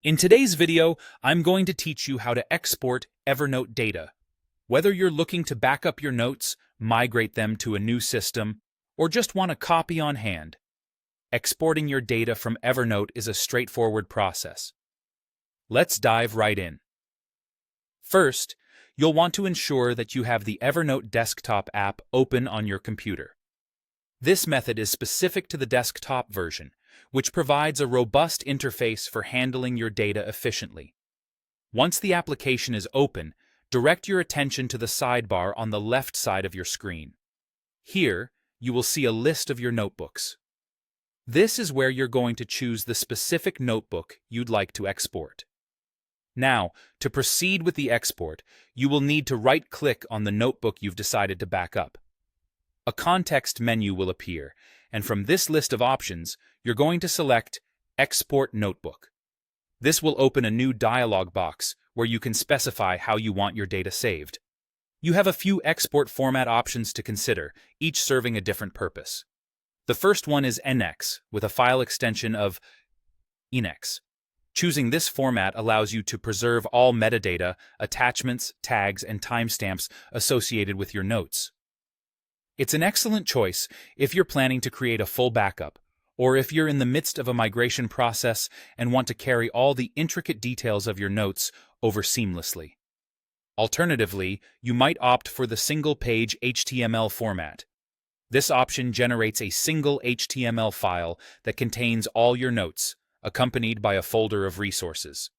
In today's video, I'm going to teach you how to export Evernote data. Whether you're looking to back up your notes, migrate them to a new system, or just want a copy on hand, exporting your data from Evernote is a straightforward process. Let's dive right in. First, you'll want to ensure that you have the Evernote desktop app open on your computer. This method is specific to the desktop version, which provides a robust interface for handling your data efficiently. Once the application is open, direct your attention to the sidebar on the left side of your screen. Here, you will see a list of your notebooks. This is where you're going to choose the specific notebook you'd like to export. Now, to proceed with the export, you will need to right-click on the notebook you've decided to back up. A context menu will appear, and from this list of options, you're going to select Export Notebook. This will open a new dialog box where you can specify how you want your data saved. You have a few export format options to consider, each serving a different purpose. The first one is NX, with a file extension of ENX. Choosing this format allows you to preserve all metadata, attachments, tags, and timestamps associated with your notes. It's an excellent choice if you're planning to create a full backup, or if you're in the midst of a migration process and want to carry all the intricate details of your notes over seamlessly. Alternatively, you might opt for the single-page HTML format. This option generates a single HTML file that contains all your notes, accompanied by a folder of resources.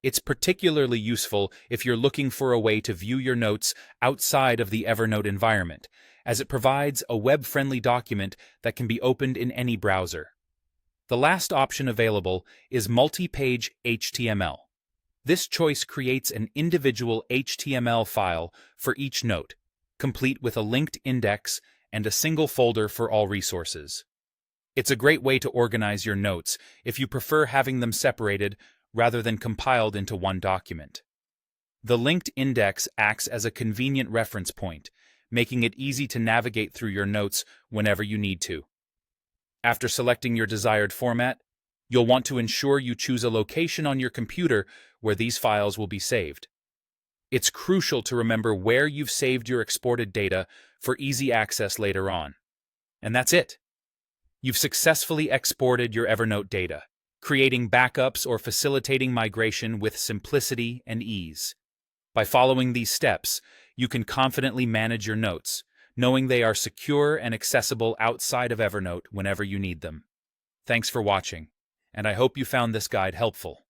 It's particularly useful if you're looking for a way to view your notes outside of the Evernote environment, as it provides a web-friendly document that can be opened in any browser. The last option available is multi-page HTML. This choice creates an individual HTML file for each note, complete with a linked index and a single folder for all resources. It's a great way to organize your notes if you prefer having them separated rather than compiled into one document. The linked index acts as a convenient reference point, making it easy to navigate through your notes whenever you need to. After selecting your desired format, you'll want to ensure you choose a location on your computer where these files will be saved. It's crucial to remember where you've saved your exported data for easy access later on. And that's it. You've successfully exported your Evernote data, creating backups or facilitating migration with simplicity and ease. By following these steps, you can confidently manage your notes, knowing they are secure and accessible outside of Evernote whenever you need them. Thanks for watching, and I hope you found this guide helpful.